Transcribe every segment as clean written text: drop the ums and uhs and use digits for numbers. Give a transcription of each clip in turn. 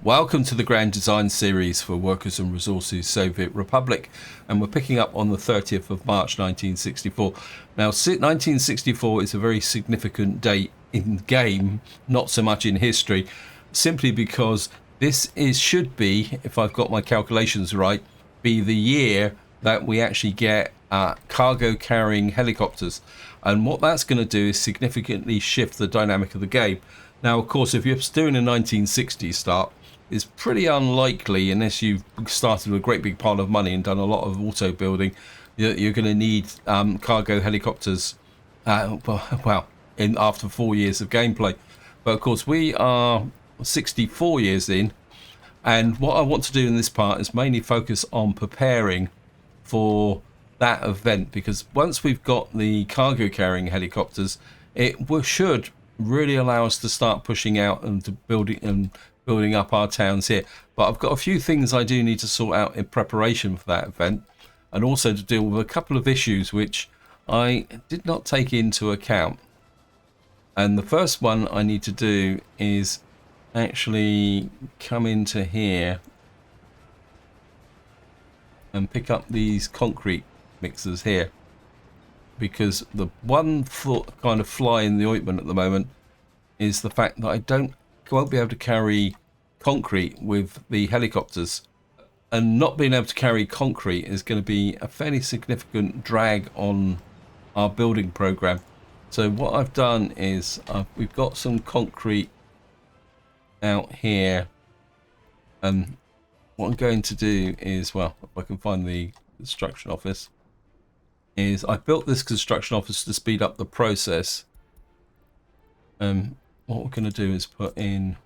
Welcome to the Grand Design Series for Workers and Resources Soviet Republic, and we're picking up on the 30th of March 1964. Now, 1964 is a very significant date in game, not so much in history, simply because this should be, if I've got my calculations right, be the year that we actually get cargo carrying helicopters. And what that's going to do is significantly shift the dynamic of the game. Now, of course, if you're doing a 1960s start, it's pretty unlikely, unless you've started with a great big pile of money and done a lot of auto building, you're going to need cargo helicopters after 4 years of gameplay. But of course, we are 64 years in, and what I want to do in this part is mainly focus on preparing for that event, because once we've got the cargo carrying helicopters, it should really allow us to start pushing out and to building up our towns here. But I've got a few things I do need to sort out in preparation for that event, and also to deal with a couple of issues which I did not take into account. And the first one I need to do is actually come into here and pick up these concrete mixers here, because the one kind of fly in the ointment at the moment is the fact that I won't be able to carry concrete with the helicopters, and not being able to carry concrete is going to be a fairly significant drag on our building program. So what I've done is we've got some concrete out here, and what I'm going to do is, well, if I can find the construction office, is I built this construction office to speed up the process. What we're going to do is put in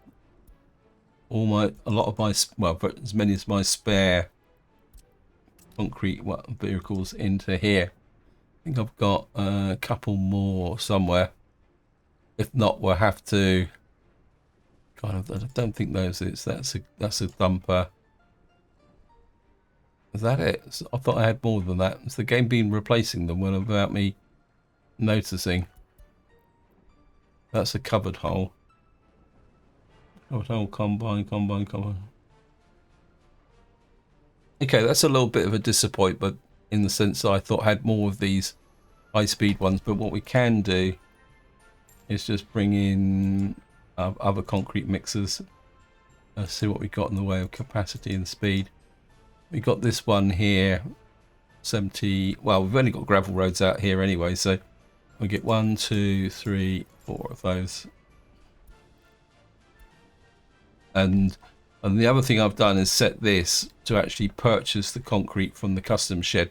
as many as my spare concrete vehicles into here. I think I've got a couple more somewhere. If not, we'll have to I don't think that's a dumper. Is that it? I thought I had more than that. Has the game been replacing them without me noticing? That's a covered hole. Covered hole, combine. Okay, that's a little bit of a disappointment in the sense that I thought I had more of these high-speed ones. But what we can do is just bring in other concrete mixers. Let's see what we got in the way of capacity and speed. We got this one here, 70. Well, we've only got gravel roads out here anyway, so we get 1, 2, 3, 4 of those. And the other thing I've done is set this to actually purchase the concrete from the custom shed,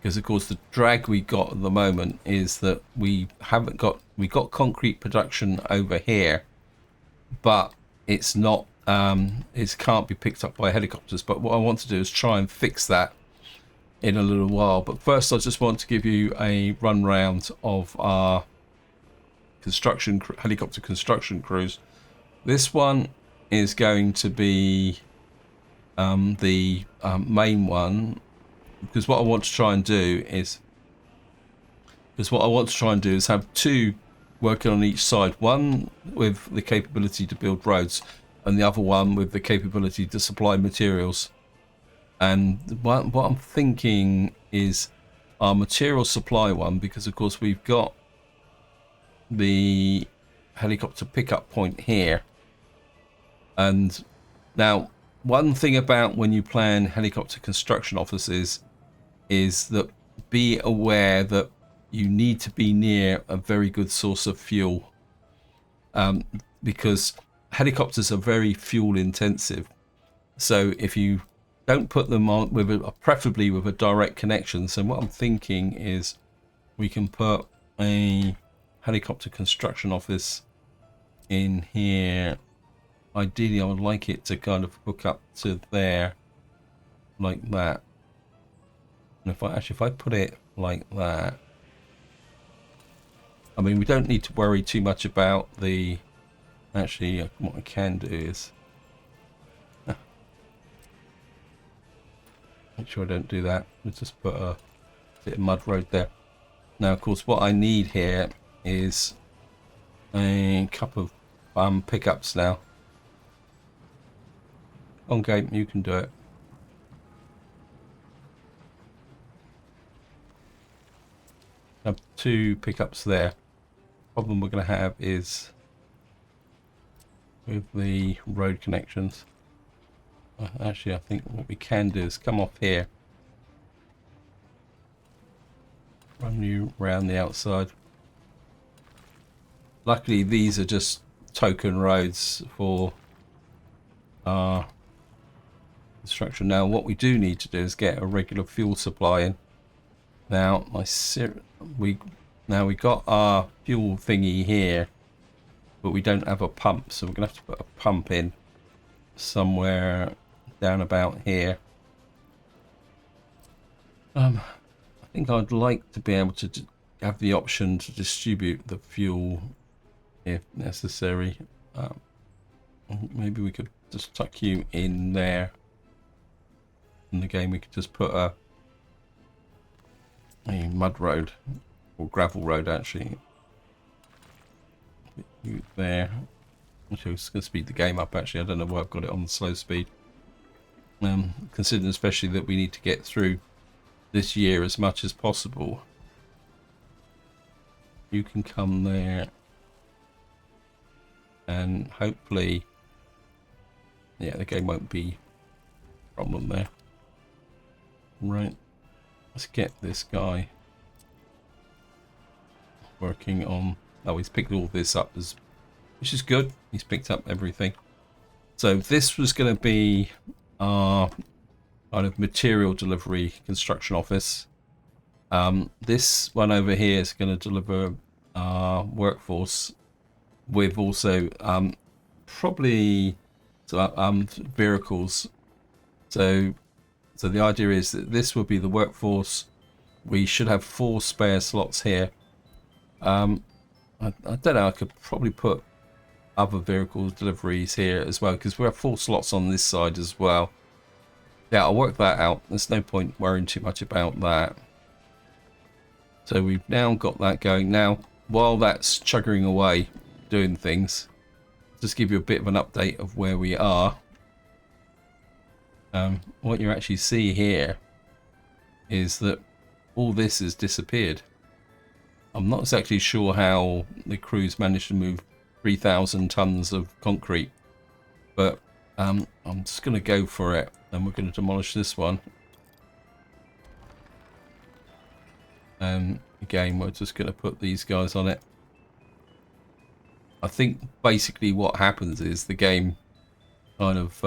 because of course the drag we got at the moment is that we got concrete production over here, but it's not. It can't be picked up by helicopters. But what I want to do is try and fix that in a little while. But first, I just want to give you a run round of our helicopter construction crews. This one is going to be the main one, because what I want to try and do is have two working on each side, one with the capability to build roads and the other one with the capability to supply materials. And what I'm thinking is our material supply one, because of course we've got the helicopter pickup point here. And now, one thing about when you plan helicopter construction offices is that be aware that you need to be near a very good source of fuel, because helicopters are very fuel intensive. So if you don't put them on preferably with a direct connection. So what I'm thinking is we can put a helicopter construction office in here. Ideally, I would like it to kind of hook up to there, like that. And if I put it like that, I mean, we don't need to worry too much about the. Actually, what I can do is make sure I don't do that. Let's just put a bit of mud road there. Now, of course, what I need here is a couple of pickups now. Okay, you can do it. Have 2 pickups there. Problem we're going to have is with the road connections. Actually, I think what we can do is come off here, run you round the outside. Luckily, these are just token roads for our construction. Now, what we do need to do is get a regular fuel supply in. Now, we got our fuel thingy here, but we don't have a pump, so we're gonna have to put a pump in somewhere down about here. I think I'd like to be able to have the option to distribute the fuel if necessary. Maybe we could just tuck you in there. In the game, we could just put a mud road or gravel road, actually, there. Which is going to speed the game up. Actually, I don't know why I've got it on slow speed. Considering especially that we need to get through this year as much as possible. You can come there, and hopefully, yeah, the game won't be a problem there. Right, let's get this guy working on. Oh, he's picked all this up, which is good. He's picked up everything. So this was going to be our kind of material delivery construction office. This one over here is going to deliver our workforce with also probably vehicles. So the idea is that this will be the workforce. We should have 4 spare slots here. I don't know, I could probably put other vehicle deliveries here as well, because we have 4 slots on this side as well. Yeah, I'll work that out. There's no point worrying too much about that. So we've now got that going. Now, while that's chugging away, doing things, just give you a bit of an update of where we are. What you actually see here is that all this has disappeared. I'm not exactly sure how the crews managed to move 3,000 tons of concrete, but I'm just going to go for it, and we're going to demolish this one. Again, we're just going to put these guys on it. I think basically what happens is the game kind of,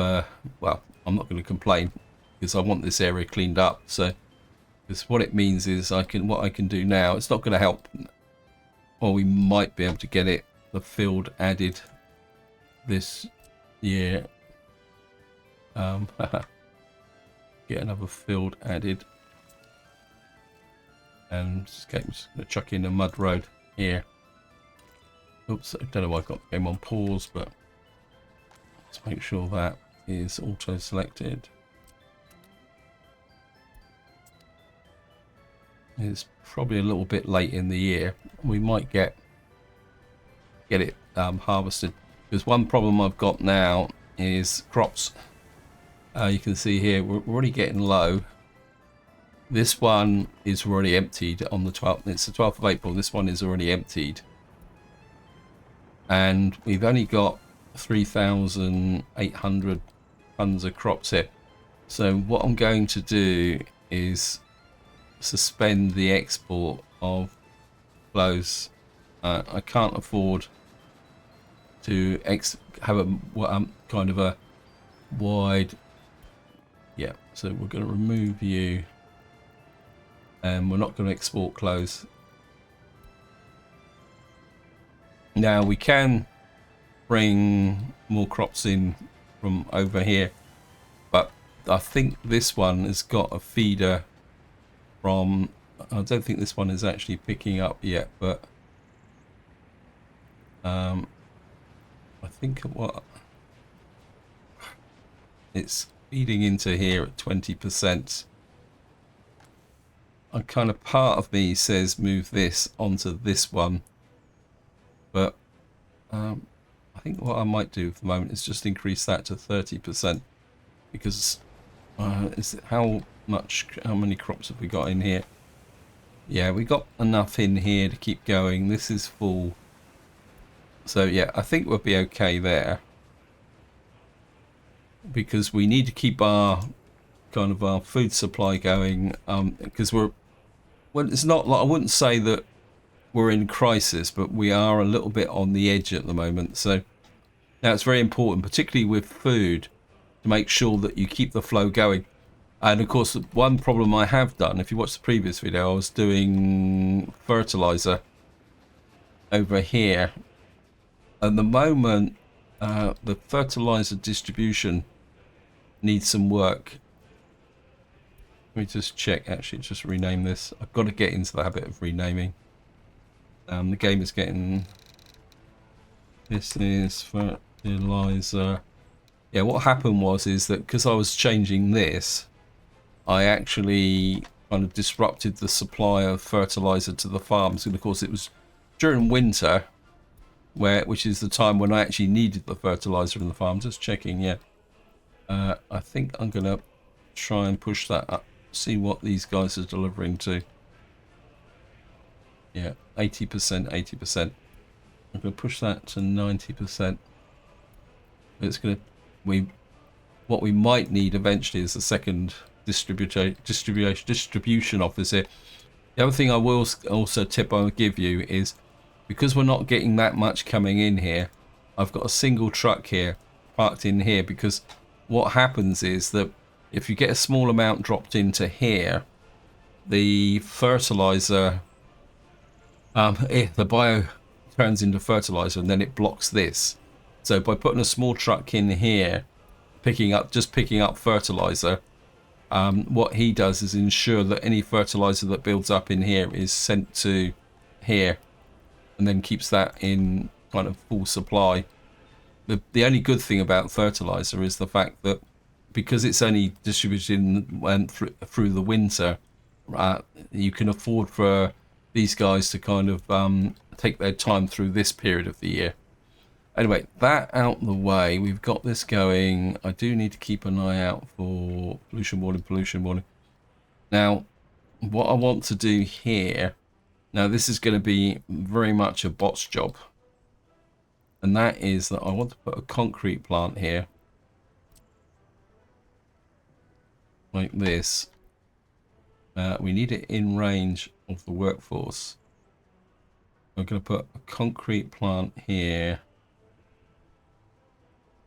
well, I'm not going to complain because I want this area cleaned up. So, because what it means is what I can do now, it's not going to help. Or we might be able to get the field added this year. Get another field added. And just going to chuck in a mud road here. Oops, I don't know why I've got the game on pause, but let's make sure that is auto selected. It's probably a little bit late in the year. We might get it harvested, because one problem I've got now is crops. You can see here we're already getting low. This one is already emptied on the 12th. It's the 12th of April. This one is already emptied, and we've only got 3,800 tons of crops here. So what I'm going to do is suspend the export of clothes. I can't afford to have a kind of a wide. Yeah, so we're going to remove you, and we're not going to export clothes. Now we can bring more crops in from over here, but I think this one has got a feeder from, I don't think this one is actually picking up yet, but I think it's feeding into here at 20%. A kind of part of me says move this onto this one, but I think what I might do for the moment is just increase that to 30%. because how many crops have we got in here? Yeah, we got enough in here to keep going. This is full. So yeah, I think we'll be okay there. Because we need to keep our kind of our food supply going. Because well, it's not like, I wouldn't say that we're in crisis, but we are a little bit on the edge at the moment. So now it's very important, particularly with food, to make sure that you keep the flow going. And of course, one problem I have done, if you watch the previous video, I was doing fertilizer over here. At the moment, the fertilizer distribution needs some work. Let me just check, actually, just rename this. I've got to get into the habit of renaming. The game is getting... This is fertilizer. Yeah, what happened is that because I was changing this, I actually kind of disrupted the supply of fertilizer to the farms. And of course it was during winter, which is the time when I actually needed the fertilizer in the farm. Just checking, yeah. I think I'm going to try and push that up. See what these guys are delivering to. Yeah, 80%, 80%. I'm going to push that to 90%. It's going to... What we might need eventually is a second distribution office here. The other thing I will also tip I'll give you is, because we're not getting that much coming in here, I've got a single truck here parked in here, because what happens is that if you get a small amount dropped into here, the fertilizer, the bio turns into fertilizer and then it blocks this. So by putting a small truck in here, picking up fertilizer, what he does is ensure that any fertilizer that builds up in here is sent to here, and then keeps that in kind of full supply. The only good thing about fertilizer is the fact that because it's only distributed through the winter, you can afford for these guys to kind of take their time through this period of the year. Anyway, that out the way, we've got this going. I do need to keep an eye out for pollution warning. Now, what I want to do here, now this is going to be very much a bot's job. And that is that I want to put a concrete plant here. Like this. We need it in range of the workforce. I'm going to put a concrete plant here.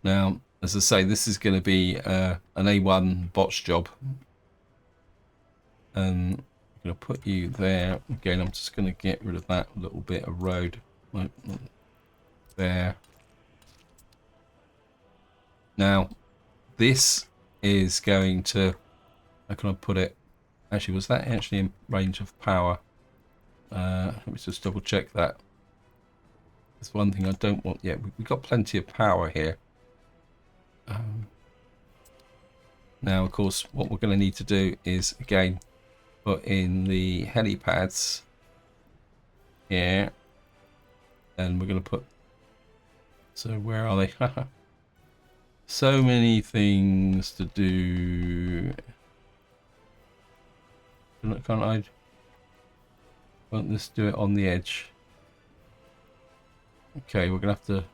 Now, as I say, this is going to be an A1 botch job. And I'm going to put you there. Again, I'm just going to get rid of that little bit of road. Right there. Now, this is going to... How can I put it? Actually, was that actually in range of power? Let me just double check that. That's one thing I don't want yet. We've got plenty of power here. Now, of course, what we're going to need to do is, again, put in the helipads here. And we're going to put... So, where are they? So many things to do. Can't I? Won't this do it on the edge? Okay, we're going to have to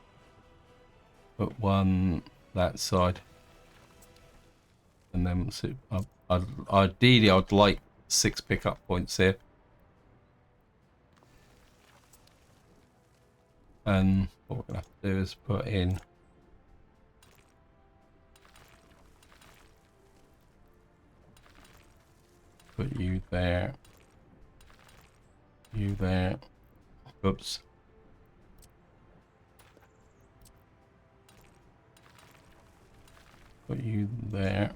put one that side. And then ideally I'd like 6 pickup points here. And what we're going to have to do is put in put you there, you there. Oops. Put you there.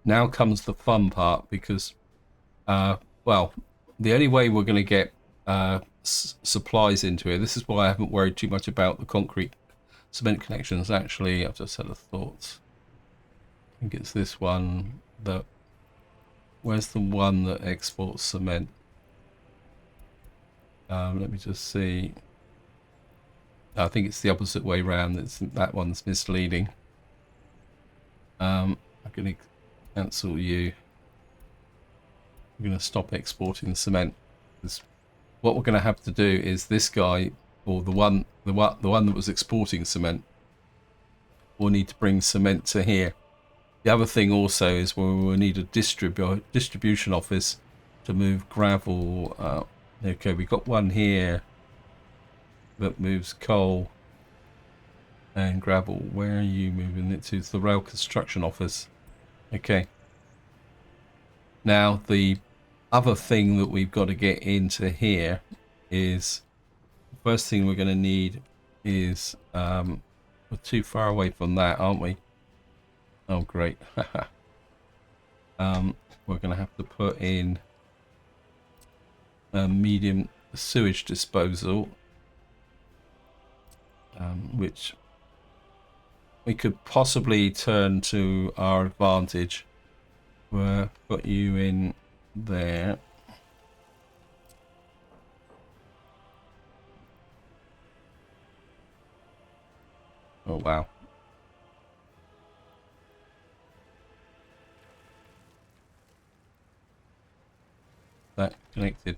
Now comes the fun part, because well, the only way we're going to get supplies into here, this is why I haven't worried too much about the concrete cement connections. Actually, I've just had a thought. I think it's this one. Where's the one that exports cement? Let me just see. I think it's the opposite way around. That one's misleading. I'm going to cancel you. I'm going to stop exporting cement. Because what we're going to have to do is this guy, or the one that was exporting cement, will need to bring cement to here. The other thing also is we'll need a distribution office to move gravel. Okay, we got one here that moves coal and gravel. Where are you moving it to? It's the rail construction office. Okay. Now the other thing that we've got to get into here is the first thing we're going to need is we're too far away from that, aren't we? Oh great. We're going to have to put in a medium sewage disposal, which we could possibly turn to our advantage. We'll put you in there. Oh wow. That connected.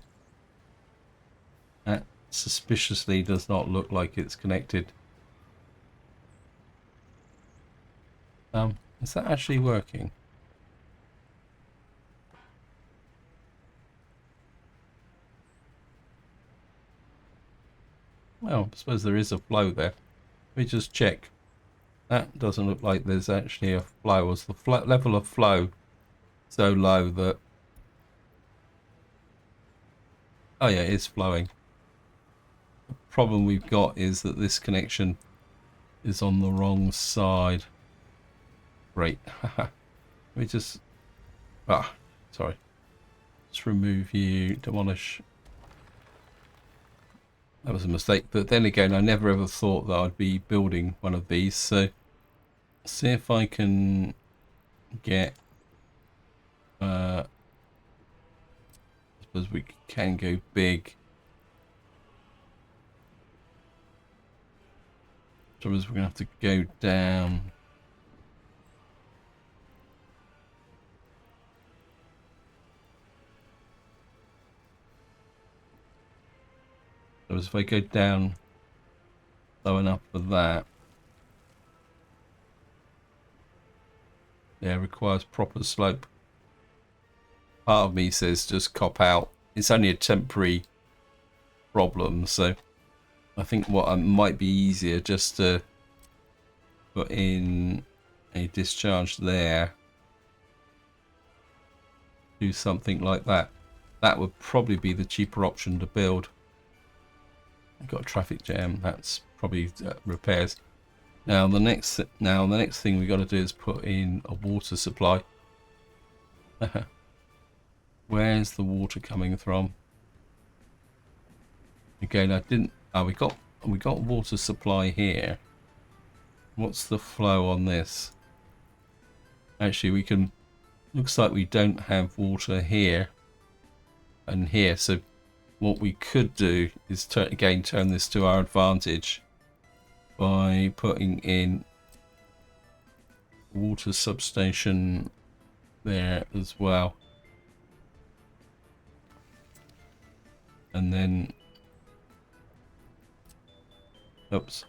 That suspiciously does not look like it's connected. Is that actually working? Well, I suppose there is a flow there. Let me just check. That doesn't look like there's actually a flow. Was the level of flow so low that... Oh yeah, it is flowing. The problem we've got is that this connection is on the wrong side. Great. Let me just... sorry. Just remove you, demolish. That was a mistake, but then again, I never ever thought that I'd be building one of these, so see if I can get... I suppose we can go big. So we're going to have to go down. So if I go down low enough for that. Yeah, requires proper slope. Part of me says just cop out. It's only a temporary problem, so I think what might be easier just to put in a discharge there. Do something like that. That would probably be the cheaper option to build. I've got a traffic jam. That's probably repairs. Now the next thing we got to do is put in a water supply. Where's the water coming from? Again, I didn't. Oh, we got water supply here. What's the flow on this? Actually, we can. Looks like we don't have water here and here. So what we could do is turn this to our advantage by putting in water substation there as well. And then, oops,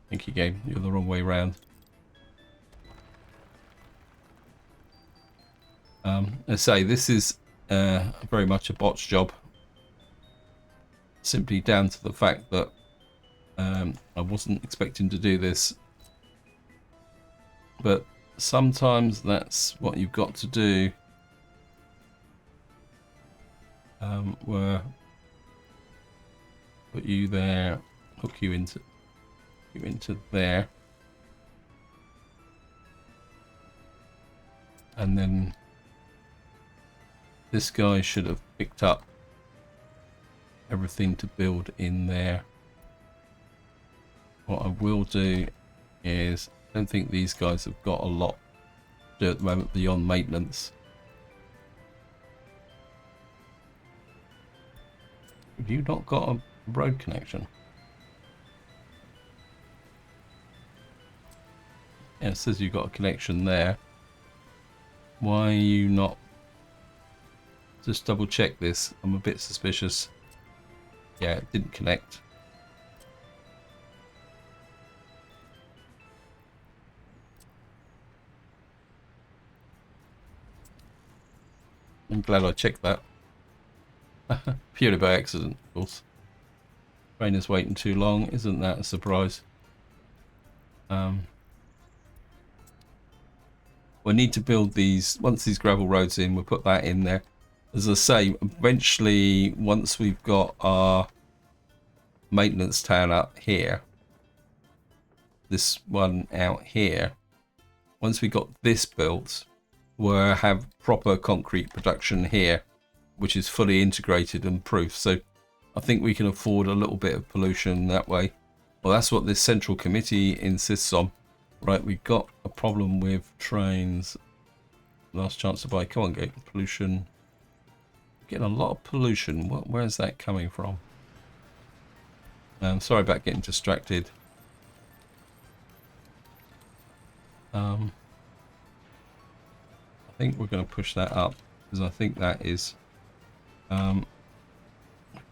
thank you game, you're the wrong way around. I say this is very much a botch job, simply down to the fact that I wasn't expecting to do this, but sometimes that's what you've got to do. Where put you there, hook you into there, and then this guy should have picked up everything to build in there. What I will do is, I don't think these guys have got a lot to do at the moment beyond maintenance. Have you not got a road connection? Yeah, it says you've got a connection there. Why are you not? Just double check this. I'm a bit suspicious. Yeah, it didn't connect. I'm glad I checked that. Purely by accident, of course. Train is waiting too long. Isn't that a surprise? We need to build these. Once these gravel roads in, we'll put that in there. As I say, eventually, once we've got our maintenance town up here, this one out here, once we got this built, we'll have proper concrete production here, which is fully integrated and proof. So I think we can afford a little bit of pollution that way. Well, that's what this central committee insists on. Right, we've got a problem with trains. Last chance to buy. Come on, get pollution. Getting a lot of pollution. Where's that coming from? Sorry about getting distracted. I think we're going to push that up because I think that is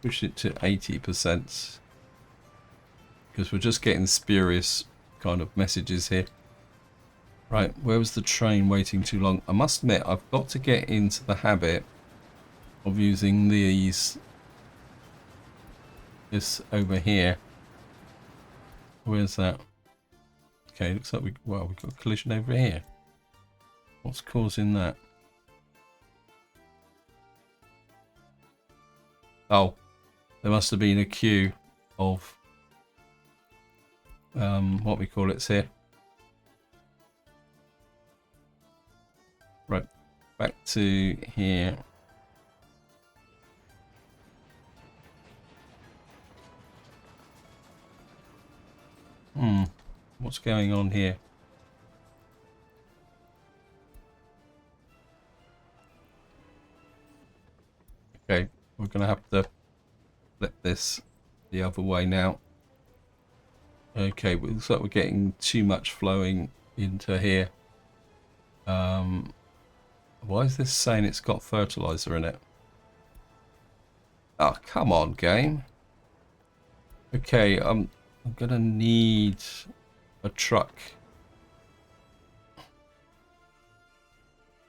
push it to 80% because we're just getting spurious kind of messages here. Right, where was the train waiting too long? I must admit, I've got to get into the habit of using this over here. Where's that? Okay, looks like we've got a collision over here. What's causing that? Oh, there must have been a queue of what we call it here. Right, back to here. What's going on here? Okay, we're going to have to flip this the other way now. Okay, it looks like we're getting too much flowing into here. Why is this saying it's got fertilizer in it? Oh, come on, game. Okay, I'm gonna need a truck.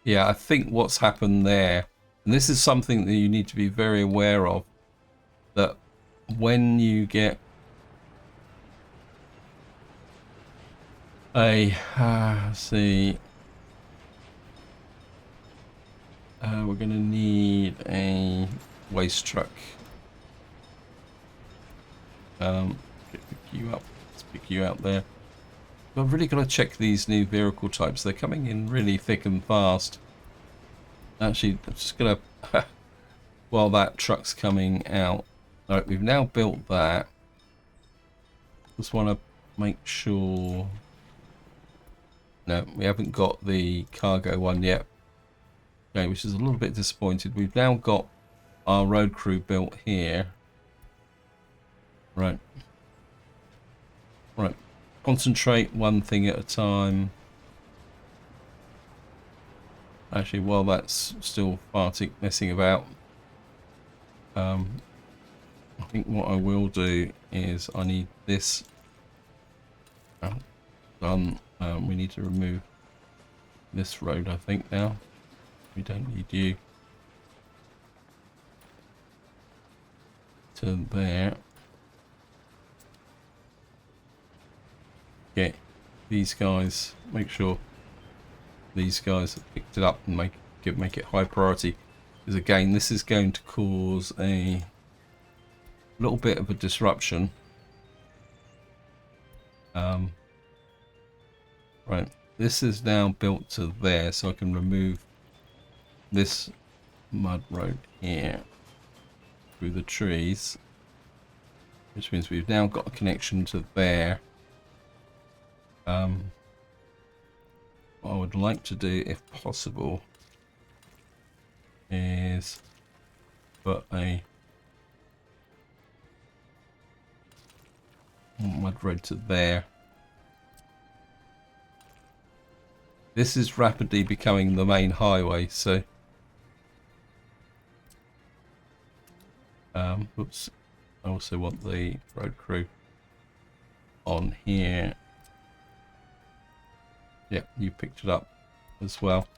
Yeah, I think what's happened there, and this is something that you need to be very aware of, that when you get a let's see, we're gonna need a waste truck. Pick you up. Let's pick you out there. I've really got to check these new vehicle types. They're coming in really thick and fast. Actually, I'm just gonna while that truck's coming out. All right, we've now built that. Just want to make sure. No, we haven't got the cargo one yet. Okay, which is a little bit disappointed. We've now got our road crew built here. Right. Right. Concentrate one thing at a time. Actually, while that's still farting, messing about, I think what I will do is I need this done. We need to remove this road, I think, now. We don't need you to there. Get these guys, make sure these guys have picked it up and make it high priority, because again this is going to cause a little bit of a disruption. Right, this is now built to there, so I can remove this mud road here through the trees, which means we've now got a connection to there. What I would like to do, if possible, is put a mud road to there. This is rapidly becoming the main highway, so oops, I also want the road crew on here. Yep, you picked it up as well.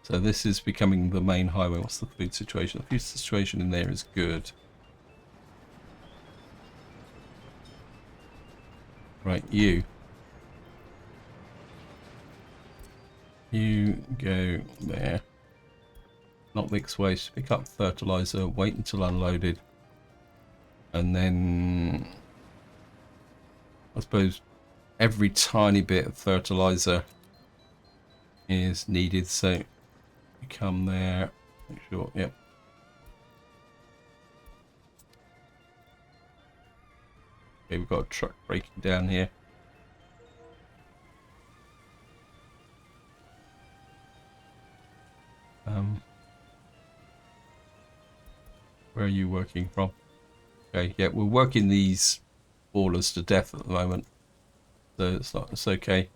So this is becoming the main highway. What's the food situation? The food situation in there is good. Right, you go there. Not mix waste. Pick up fertilizer. Wait until unloaded. And then I suppose every tiny bit of fertilizer is needed. So you come there. Make sure. Yep. Okay, we've got a truck breaking down here. Where are you working from? Okay, yeah, we're working these ballers to death at the moment, so it's okay.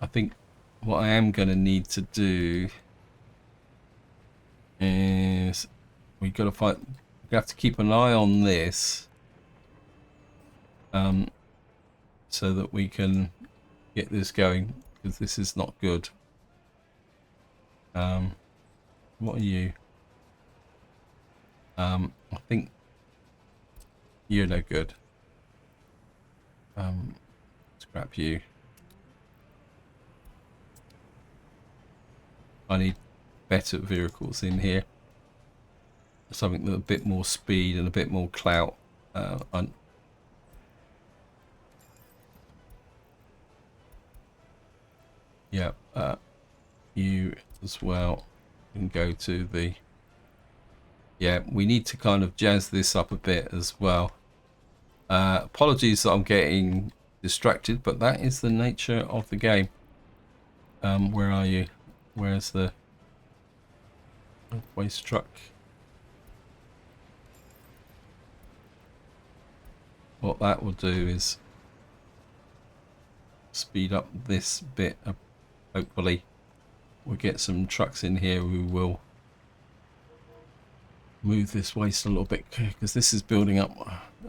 I think what I am going to need to do is we have to keep an eye on this, so that we can get this going, because this is not good. What are you? I think you're no good. Scrap you. I need better vehicles in here. Something with a bit more speed and a bit more clout. Yeah, you as well can go to the... Yeah, we need to kind of jazz this up a bit as well. Apologies that I'm getting distracted, but that is the nature of the game. Where are you? Where's the waste truck? What that will do is speed up this bit. Hopefully we'll get some trucks in here who will move this waste a little bit, because this is building up.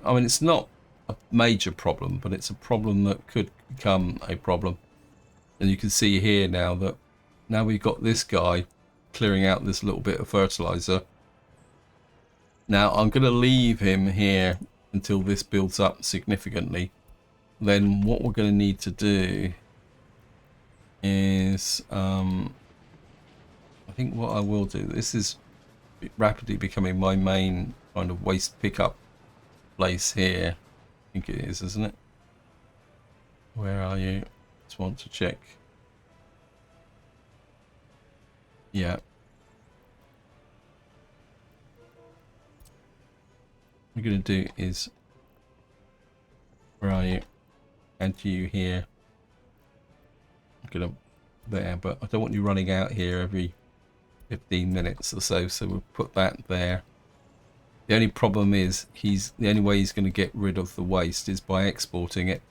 I mean, it's not a major problem, but it's a problem that could become a problem. And you can see here now that now we've got this guy clearing out this little bit of fertilizer. Now I'm going to leave him here until this builds up significantly. Then what we're going to need to do is I think what I will do, this is rapidly becoming my main kind of waste pickup place here. I think it is, isn't it? Where are you? Just want to check. Yeah. What we're going to do is, where are you? Add you here. I'm going to there, but I don't want you running out here every 15 minutes or so, so we'll put that there. The only problem is the only way he's going to get rid of the waste is by exporting it.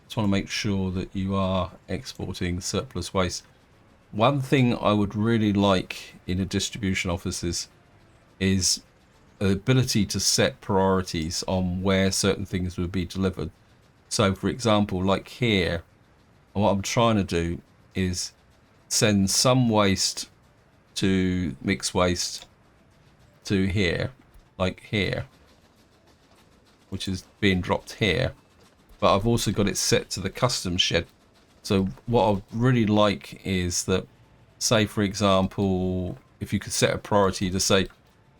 Just want to make sure that you are exporting surplus waste. One thing I would really like in a distribution offices is the ability to set priorities on where certain things would be delivered. So for example, like here, what I'm trying to do is send some waste to mixed waste to here, like here, which is being dropped here, but I've also got it set to the custom shed. So what I'd really like is that, say for example, if you could set a priority to say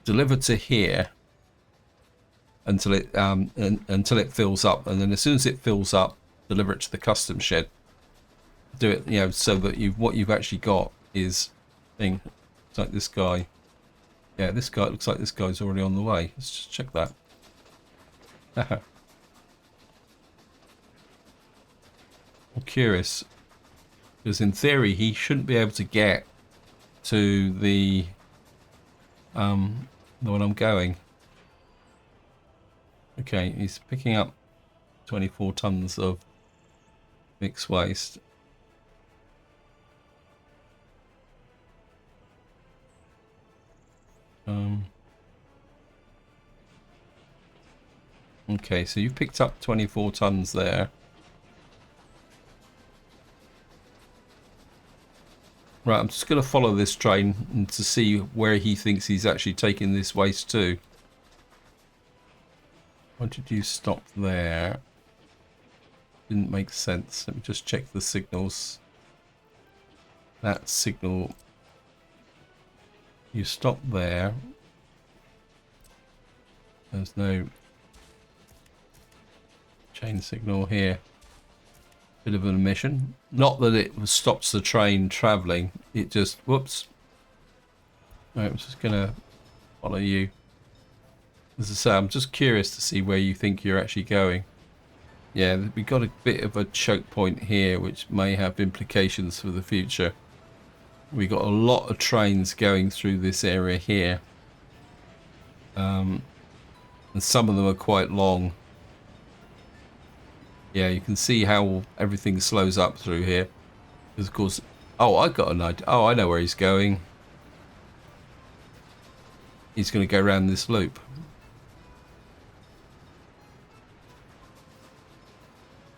deliver to here until it fills up, and then as soon as it fills up, deliver it to the custom shed. Do it, you know, so that what you've actually got is thing. It's like this guy. Yeah, this guy, it looks like this guy's already on the way. Let's just check that. I'm curious, because in theory he shouldn't be able to get to the one I'm going. Okay, he's picking up 24 tons of mixed waste. Okay, so you picked up 24 tons there. Right, I'm just going to follow this train and to see where he thinks he's actually taking this waste to. Why did you stop there? Didn't make sense. Let me just check the signals. That signal. You stop there. There's no chain signal here. Bit of an omission. Not that it stops the train travelling. It just, whoops. Right, I'm just going to follow you. As I say, I'm just curious to see where you think you're actually going. Yeah, we got a bit of a choke point here, which may have implications for the future. We got a lot of trains going through this area here. And some of them are quite long. Yeah, you can see how everything slows up through here. Because of course, oh, I got an idea. Oh, I know where he's going. He's going to go around this loop.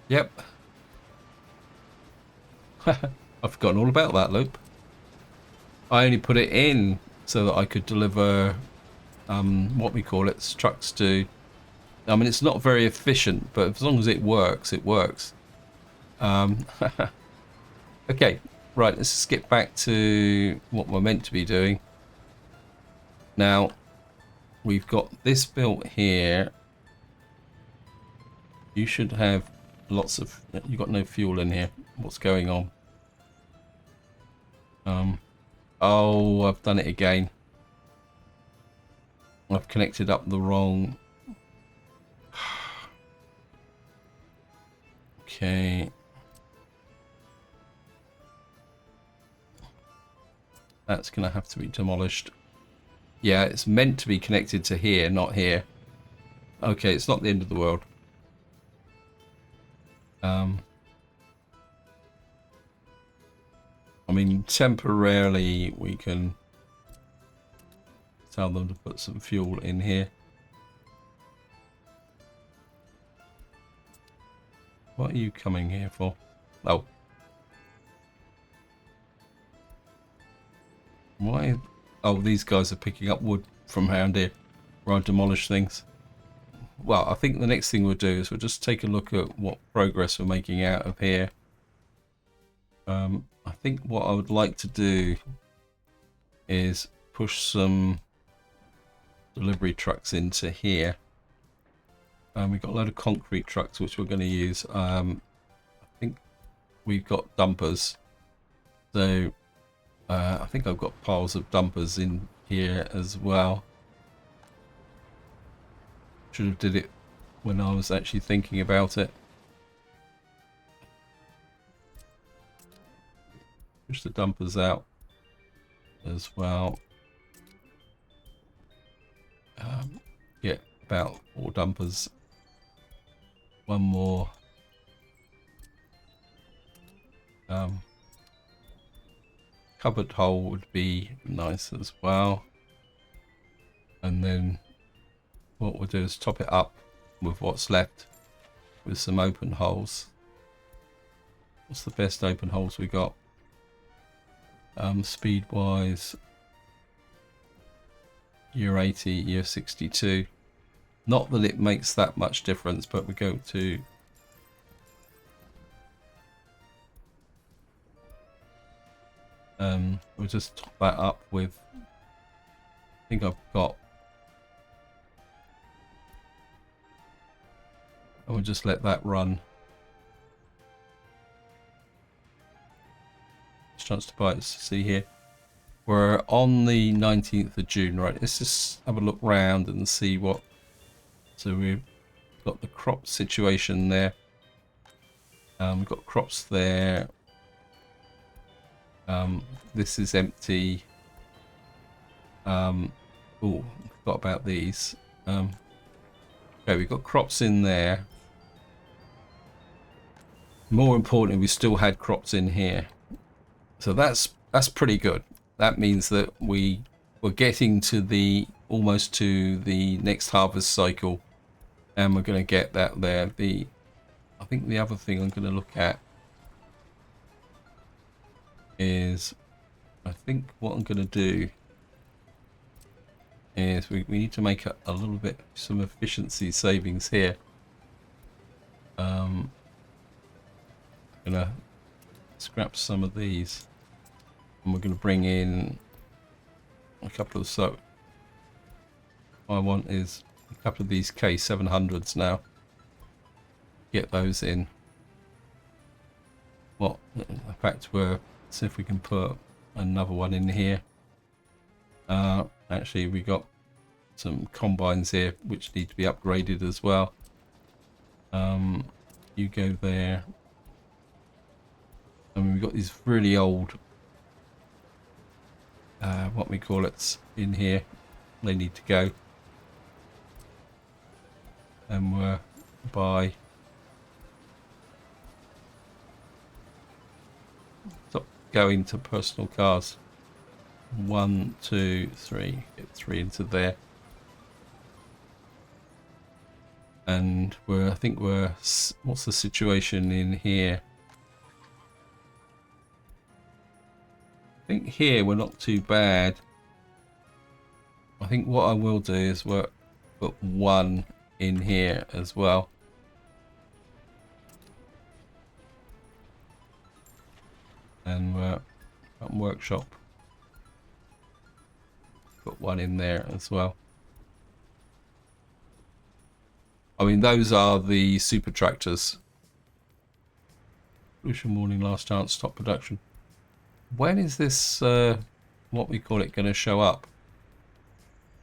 Yep. I've forgotten all about that loop. I only put it in so that I could deliver, what we call it, trucks to. I mean, it's not very efficient, but as long as it works, it works. Okay, right, let's just get back to what we're meant to be doing. Now, we've got this built here. You should have lots of... You've got no fuel in here. What's going on? Oh, I've done it again. I've connected up the wrong... Okay. That's going to have to be demolished. Yeah, it's meant to be connected to here, not here. Okay, it's not the end of the world. I mean, temporarily we can tell them to put some fuel in here. What are you coming here for? Oh. Why? Oh, these guys are picking up wood from around here where I demolish things. Well, I think the next thing we'll do is we'll just take a look at what progress we're making out of here. I think what I would like to do is push some delivery trucks into here. We've got a load of concrete trucks which we're going to use. I think we've got dumpers. So I think I've got piles of dumpers in here as well. Should have did it when I was actually thinking about it. Push the dumpers out as well. Yeah, about 4 dumpers. One more. Cupboard hole would be nice as well. And then what we'll do is top it up with what's left with some open holes. What's the best open holes we got? Speed wise, year 80, year 62. Not that it makes that much difference, but we go to we'll just top that up with, I think I've got, and we'll just let that run. Chance to buy it. See here, we're on the 19th of June, right? Let's just have a look round and see what. So we've got the crop situation there. We've got crops there. This is empty. Oh, forgot about these. Okay, we've got crops in there. More importantly, we still had crops in here. So that's pretty good. That means that we're getting to the almost to the next harvest cycle, and we're going to get that there. I think the other thing I'm going to look at is, I think what I'm going to do is we need to make a little bit some efficiency savings here. I'm gonna scrap some of these, and we're going to bring in a couple of, so what I want is a couple of these K700s now. Get those in. Well, in fact, let's see if we can put another one in here. Actually, we got some combines here which need to be upgraded as well. You go there. I mean, we've got these really old, what we call it, in here. They need to go. And we're by. Stop going to personal cars. 1, 2, 3. Get 3 into there. And I think what's the situation in here? I think here we're not too bad. I think what I will do is put 1 in here as well. And we're at workshop. Put 1 in there as well. I mean, those are the super tractors. Crucial morning, last chance, stop production. When is this, what we call it, going to show up?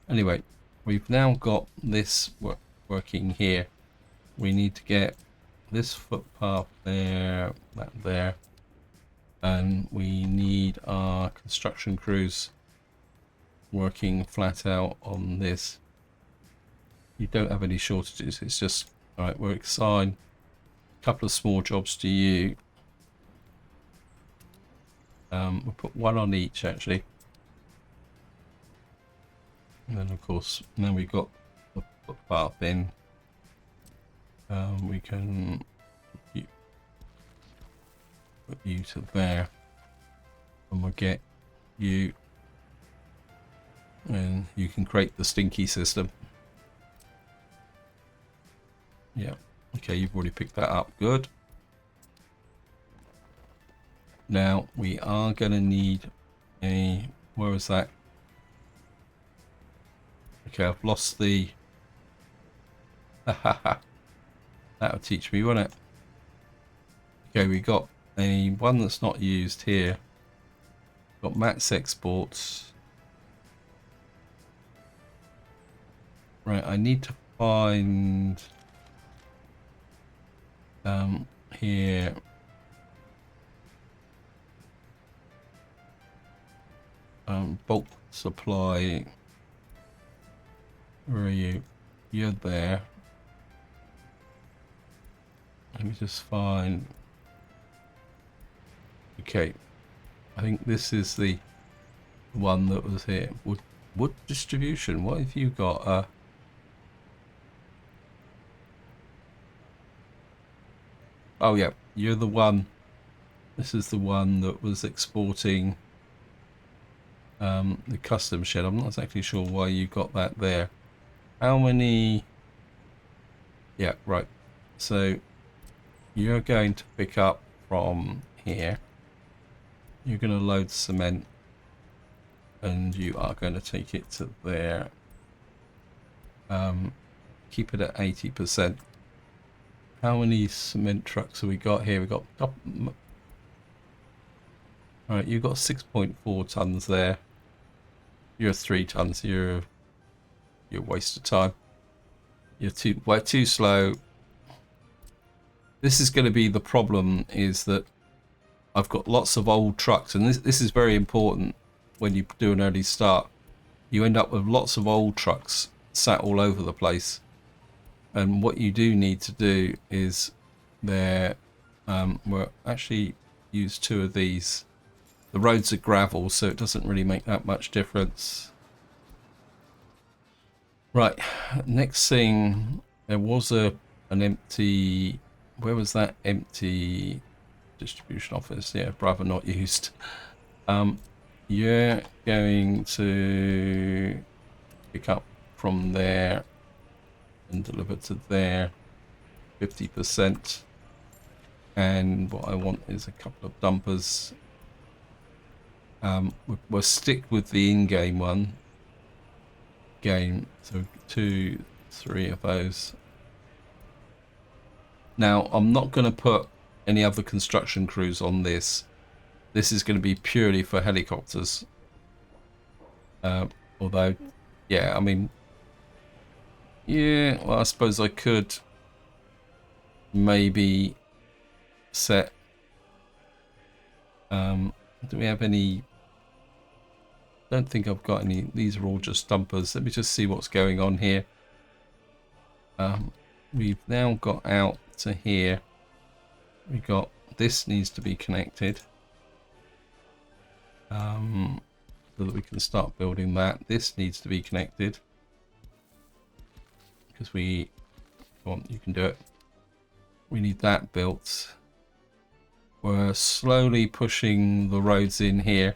Anyway, we've now got this working here. We need to get this footpath there, that there. And we need our construction crews working flat out on this. You don't have any shortages. It's just, all right, we'll assign a couple of small jobs to you. We'll put 1 on each, actually. And then, of course, now we've got the footpath in. We can put you to there. And we'll get you. And you can create the stinky system. Yeah. Okay, you've already picked that up. Good. Now, we are going to need a... Where is that? Okay, I've lost the... That'll teach me, won't it? Okay, we got one that's not used here. Got Max exports. Right, I need to find... here... bulk supply. Where are you? You're there. Let me just find. Okay, I think this is the one that was here. Wood distribution. What have you got? Oh yeah, you're the one. This is the one that was exporting. The custom shed. I'm not exactly sure why you got that there. How many? Yeah, right. So you're going to pick up from here. You're going to load cement, and you are going to take it to there. Keep it at 80%. How many cement trucks have we got here? We got. All right, you've got 6.4 tons there. You're 3 tons. You're a waste of time. We're too slow. This is going to be the problem, is that I've got lots of old trucks, and this is very important when you do an early start. You end up with lots of old trucks sat all over the place, and what you do need to do is they're We'll actually use 2 of these. The roads are gravel, so it doesn't really make that much difference. Right, next thing, there was an empty, where was that empty distribution office? Yeah, rather not used. You're going to pick up from there and deliver to there 50%. And what I want is a couple of dumpers. We'll stick with the in-game one. Game, so 2, 3 of those. Now, I'm not going to put any other construction crews on this. This is going to be purely for helicopters. Although, yeah, I mean, yeah, well, I suppose I could maybe set. Do we have any? Don't think I've got any. These are all just dumpers. Let me just see what's going on here. We've now got out to here. We got this needs to be connected. So that we can start building that. This needs to be connected. Because we want, you can do it. We need that built. We're slowly pushing the roads in here.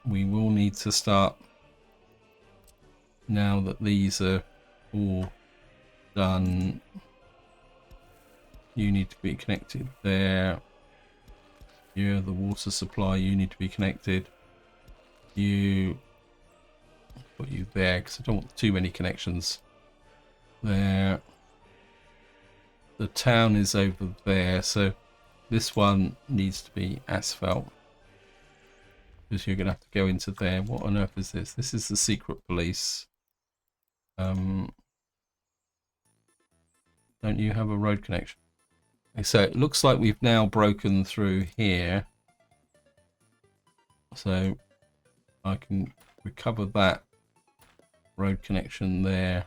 We will need to start, now that these are all done, you need to be connected there. You're the water supply, you need to be connected. You put you there because I don't want too many connections there. The town is over there, so this one needs to be asphalt because you're gonna have to go into there. What on earth is this? This is the secret police. Don't you have a road connection? Okay, so it looks like we've now broken through here, so I can recover that road connection there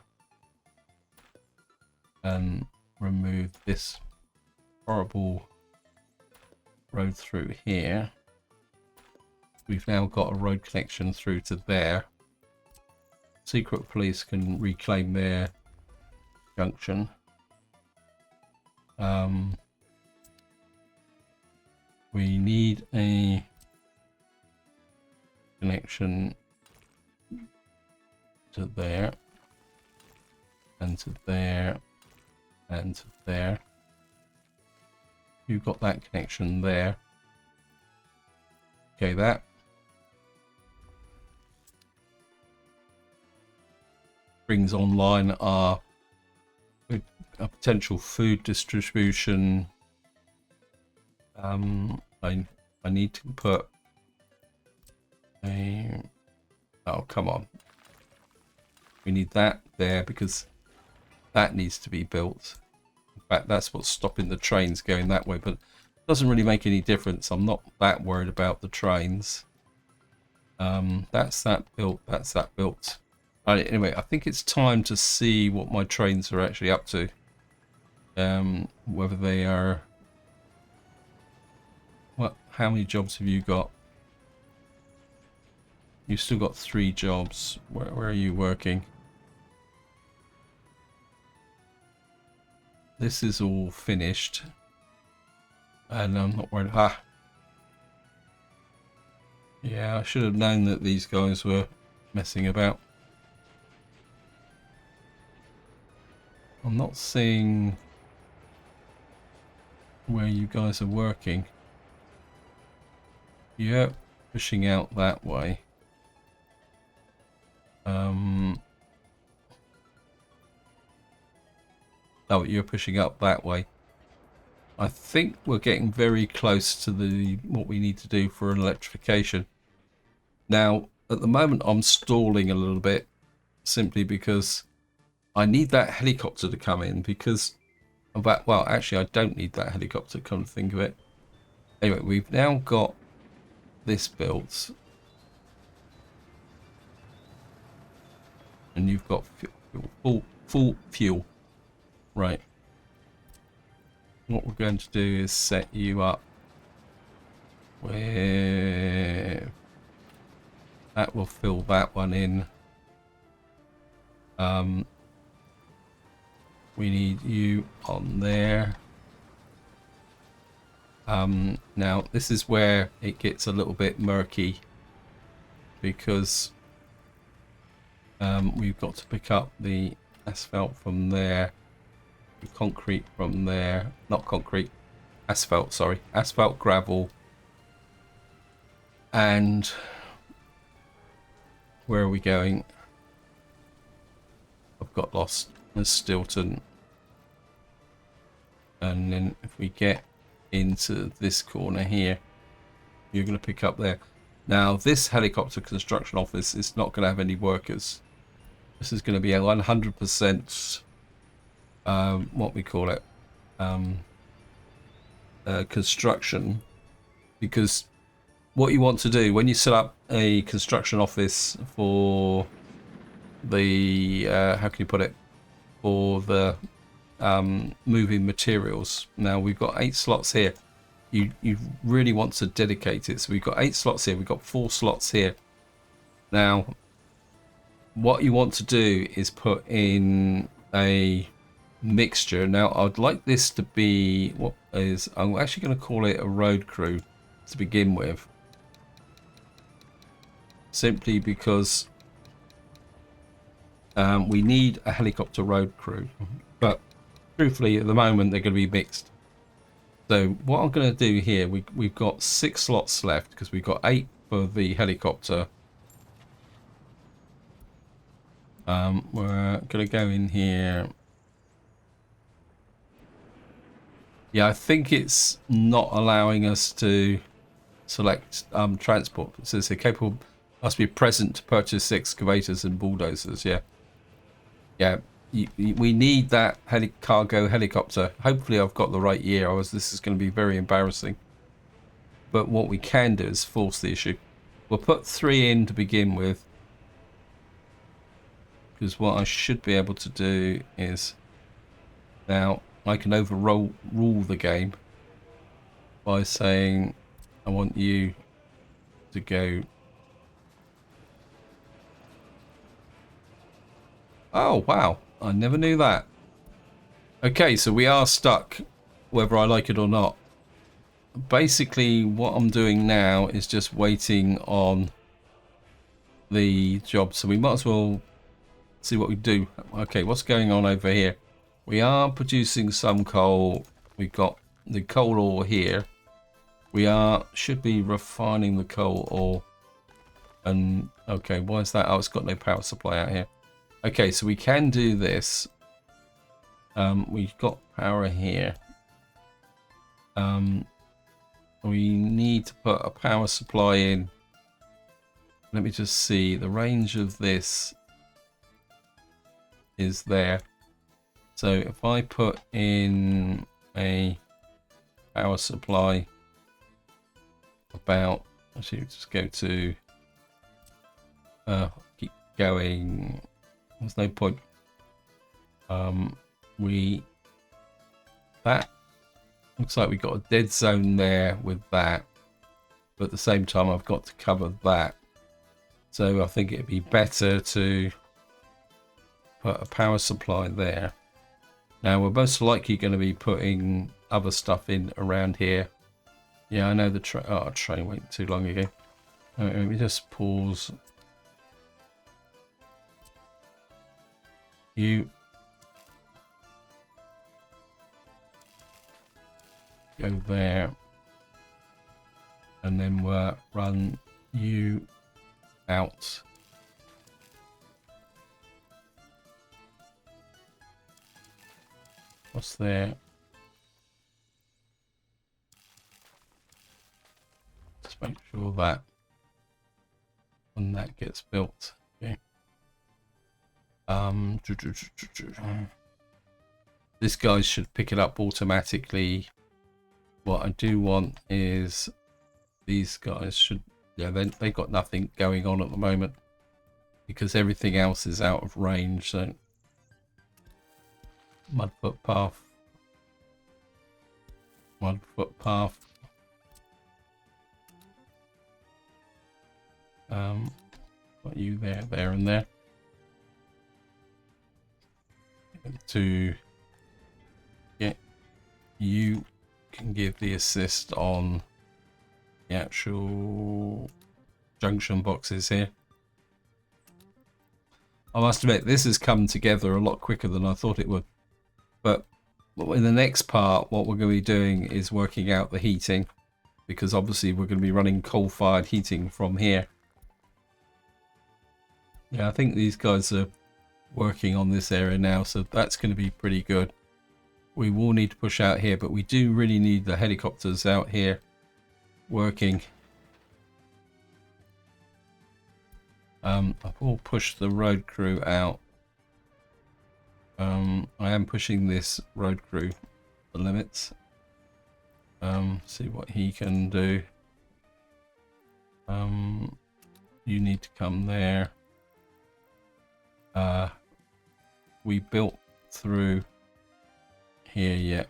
and remove this horrible road through here. We've now got a road connection through to there. Secret police can reclaim their junction. We need a connection to there and to there and to there. You've got that connection there. Okay, that brings online our potential food distribution. I need to put a, oh come on, we need that there because that needs to be built. In fact, that's what's stopping the trains going that way, but it doesn't really make any difference. I'm not that worried about the trains. That's that built, that's that built. Anyway, I think it's time to see what my trains are actually up to. Whether they are, what, how many jobs have you got? You've still got 3 jobs. Where are you working? This is all finished. And I'm not worried. Ah. Yeah, I should have known that these guys were messing about. I'm not seeing where you guys are working. Yeah, pushing out that way. Oh, you're pushing up that way. I think we're getting very close to the what we need to do for an electrification. Now, at the moment, I'm stalling a little bit simply because I need that helicopter to come in because of that. Well, actually, I don't need that helicopter, come to think of it. Anyway, we've now got this built. And you've got full fuel. Right. what we're going to do is set you up with that. Will fill that one in. We need you on there. Now this is where it gets a little bit murky, because we've got to pick up the asphalt from there, the concrete from there, not concrete, asphalt, sorry, asphalt, gravel, and where are we going? I've got lost. There's Stilton, and then if we get into this corner here, you're going to pick up there. Now this helicopter construction office is not going to have any workers. This is going to be a 100% what we call it, construction, because what you want to do when you set up a construction office for the how can you put it, for the moving materials. Now we've got 8 slots here. You really want to dedicate it. So we've got 8 slots here. We've got 4 slots here. Now what you want to do is put in a mixture. Now I'd like this to be what is, I'm actually going to call it a road crew to begin with, simply because we need a helicopter road crew, but truthfully at the moment they're going to be mixed. So what I'm going to do here, we've got 6 slots left because we've got 8 for the helicopter. We're going to go in here. Yeah, I think it's not allowing us to select transport. It says here capable must be present to purchase excavators and bulldozers. Yeah, we need that cargo helicopter. Hopefully I've got the right year. This is going to be very embarrassing. But what we can do is force the issue. We'll put 3 in to begin with, because what I should be able to do is, now I can rule the game by saying I want you to go. Oh wow, I never knew that. Okay, so we are stuck whether I like it or not. Basically what I'm doing now is just waiting on the job, so we might as well see what we do. Okay, what's going on over here? We are producing some coal. We've got the coal ore here. We should be refining the coal ore. And okay, why is that? Oh, it's got no power supply out here. Okay, so we can do this. We've got power here. We need to put a power supply in. Let me just see. The range of this is there. So if I put in a power supply about, actually just go to keep going, there's no point. That looks like we got a dead zone there with that, but at the same time I've got to cover that, so I think it'd be better to put a power supply there. Now we're most likely going to be putting other stuff in around here. Yeah, I know the train went too long ago. Let me just pause. You go there, and then we'll run you out. What's there? Just make sure that when that gets built, okay. This guy should pick it up automatically. What I do want is these guys should, yeah, they got nothing going on at the moment because everything else is out of range. So mud footpath. 1 footpath. Got you there, and there. To get you can give the assist on the actual junction boxes here. I must admit, this has come together a lot quicker than I thought it would. But in the next part, what we're going to be doing is working out the heating, because obviously we're going to be running coal-fired heating from here. Yeah, I think these guys are working on this area now, so that's going to be pretty good. We will need to push out here, but we do really need the helicopters out here working. I will push the road crew out. I am pushing this road crew the limits. See what he can do. You need to come there. We built through here yet.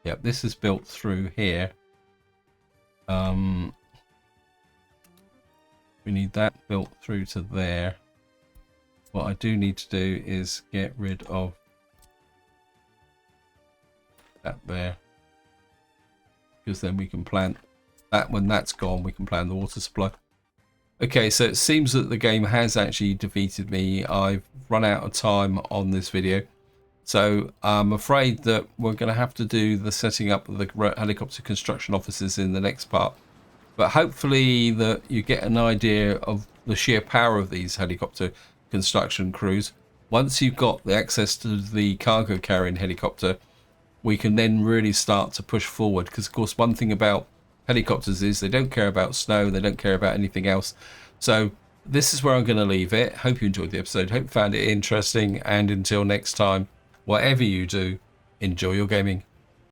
Yep, this is built through here. We need that built through to there. What I do need to do is get rid of that there, because then we can plant that. When that's gone, we can plant the water supply. Okay, so it seems that the game has actually defeated me. I've run out of time on this video, so I'm afraid that we're going to have to do the setting up of the helicopter construction offices in the next part. But hopefully that you get an idea of the sheer power of these helicopter construction crews. Once you've got the access to the cargo carrying helicopter, we can then really start to push forward, because of course one thing about helicopters is they don't care about snow, they don't care about anything else. So this is where I'm going to leave it. Hope you enjoyed the episode, hope you found it interesting, and until next time, whatever you do, enjoy your gaming.